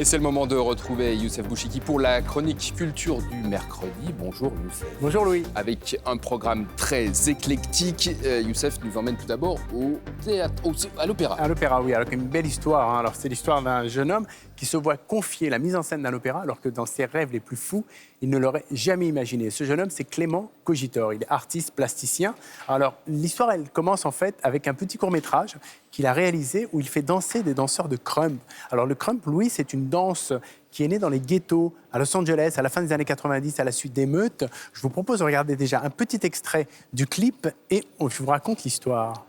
Et c'est le moment de retrouver Youssef Bouchiki pour la chronique culture du mercredi. Bonjour Youssef. Bonjour Louis. Avec un programme très éclectique, Youssef nous emmène tout d'abord au théâtre, à l'opéra. À l'opéra, oui. Alors, une belle histoire. Alors, c'est l'histoire d'un jeune homme qui se voit confier la mise en scène d'un opéra, alors que dans ses rêves les plus fous, il ne l'aurait jamais imaginé. Ce jeune homme, c'est Clément Cogitor. Il est artiste plasticien. Alors, l'histoire, elle commence en fait avec un petit court-métrage qu'il a réalisé où il fait danser des danseurs de crump. Alors, le crump, Louis, c'est une danse qui est née dans les ghettos à Los Angeles à la fin des années 90 à la suite d'émeutes. Je vous propose de regarder déjà un petit extrait du clip et je vous raconte l'histoire.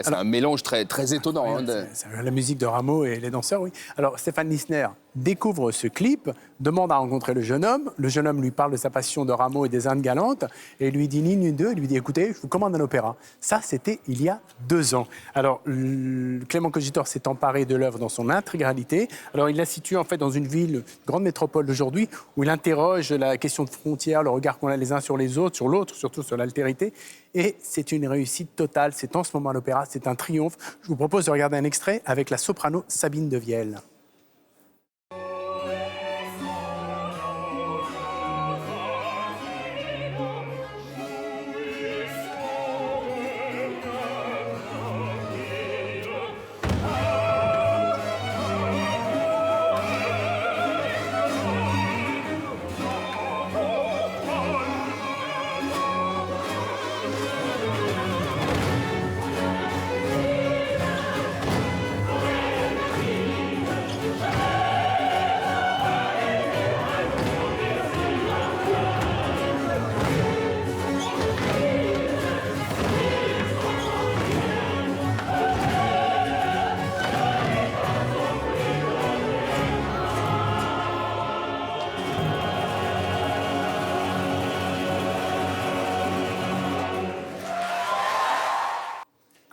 C'est un mélange très étonnant. Oui, c'est la musique de Rameau et les danseurs, oui. Alors, Stéphane Lissner découvre ce clip, demande à rencontrer le jeune homme. Le jeune homme lui parle de sa passion de Rameau et des Indes galantes et lui dit ni une ni deux. Il lui dit, écoutez, je vous commande un opéra. Ça, c'était il y a 2 ans. Alors, Clément Cogitor s'est emparé de l'œuvre dans son intégralité. Alors, il la situe en fait dans une ville, une grande métropole d'aujourd'hui, où il interroge la question de frontières, le regard qu'on a les uns sur les autres, sur l'autre, surtout sur l'altérité. Et c'est une réussite totale. C'est en ce moment à l'opéra, c'est un triomphe. Je vous propose de regarder un extrait avec la soprano Sabine Devielle.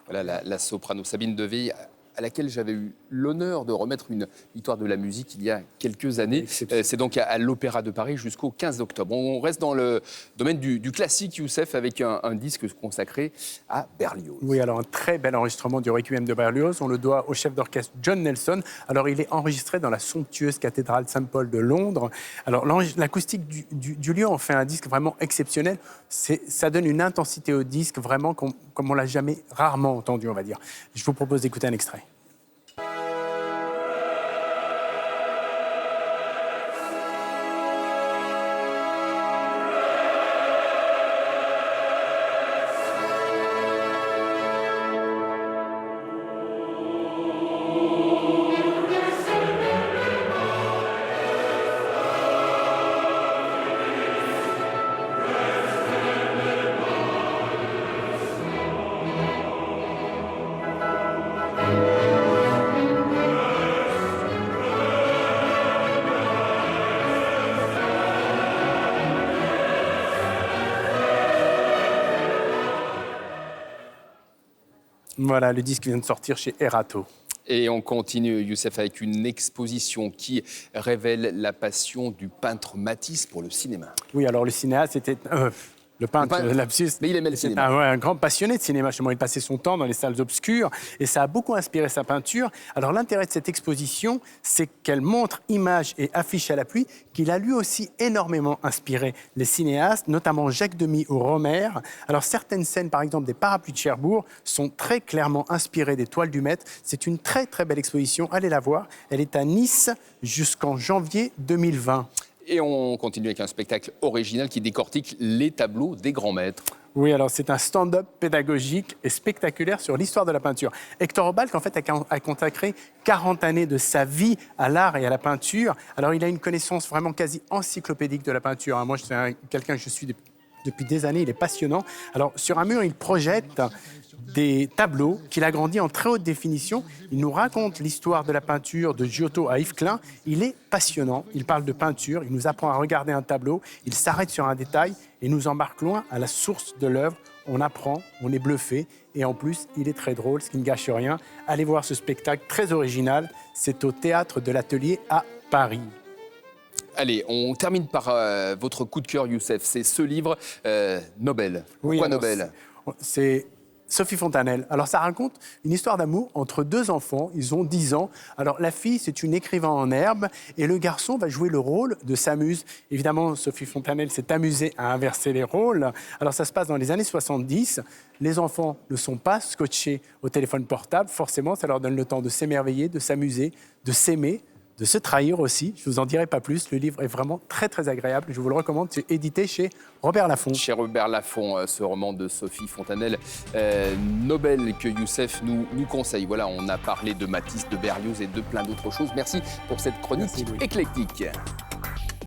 Voilà la soprano Sabine Deveille, à laquelle j'avais eu l'honneur de remettre une victoire de la musique il y a quelques années. C'est donc à l'Opéra de Paris jusqu'au 15 octobre. On reste dans le domaine du classique, Youssef, avec un disque consacré à Berlioz. Oui, alors un très bel enregistrement du Requiem de Berlioz. On le doit au chef d'orchestre John Nelson. Alors, il est enregistré dans la somptueuse cathédrale Saint-Paul de Londres. Alors, l'acoustique du lieu en fait un disque vraiment exceptionnel. Ça donne une intensité au disque, vraiment comme on l'a jamais, rarement entendu, on va dire. Je vous propose d'écouter un extrait. Voilà, le disque vient de sortir chez Erato. Et on continue, Youssef, avec une exposition qui révèle la passion du peintre Matisse pour le cinéma. Oui, alors le cinéaste était... Le peintre, lapsus. Mais il aimait le cinéma. Un grand passionné de cinéma. Justement, il passait son temps dans les salles obscures et ça a beaucoup inspiré sa peinture. Alors, l'intérêt de cette exposition, c'est qu'elle montre images et affiches à l'appui qu'il a lui aussi énormément inspiré les cinéastes, notamment Jacques Demy ou Rohmer. Alors, certaines scènes, par exemple, des parapluies de Cherbourg, sont très clairement inspirées des toiles du maître. C'est une très, très belle exposition. Allez la voir. Elle est à Nice jusqu'en janvier 2020. Et on continue avec un spectacle original qui décortique les tableaux des grands maîtres. Oui, alors c'est un stand-up pédagogique et spectaculaire sur l'histoire de la peinture. Hector Obalk, en fait, a consacré 40 années de sa vie à l'art et à la peinture. Alors, il a une connaissance vraiment quasi encyclopédique de la peinture. Moi, c'est quelqu'un que je suis depuis depuis des années, il est passionnant. Alors, sur un mur, il projette des tableaux qu'il agrandit en très haute définition. Il nous raconte l'histoire de la peinture de Giotto à Yves Klein. Il est passionnant. Il parle de peinture, il nous apprend à regarder un tableau, il s'arrête sur un détail et nous embarque loin à la source de l'œuvre. On apprend, on est bluffé et en plus, il est très drôle, ce qui ne gâche rien. Allez voir ce spectacle très original. C'est au Théâtre de l'Atelier à Paris. Allez, on termine par votre coup de cœur, Youssef. C'est ce livre, Nobel. Oui, Pourquoi alors, Nobel? C'est Sophie Fontanelle. Alors, ça raconte une histoire d'amour entre deux enfants. Ils ont 10 ans. Alors, la fille, c'est une écrivain en herbe et le garçon va jouer le rôle de S'amuse. Évidemment, Sophie Fontanelle s'est amusée à inverser les rôles. Alors, ça se passe dans les années 70. Les enfants ne sont pas scotchés au téléphone portable. Forcément, ça leur donne le temps de s'émerveiller, de s'amuser, de s'aimer, de se trahir aussi. Je ne vous en dirai pas plus. Le livre est vraiment très, très agréable. Je vous le recommande. C'est édité chez Robert Laffont. Chez Robert Laffont, ce roman de Sophie Fontanelle, Nobel, que Youssef nous conseille. Voilà, on a parlé de Matisse, de Berlioz et de plein d'autres choses. Merci pour cette chronique éclectique.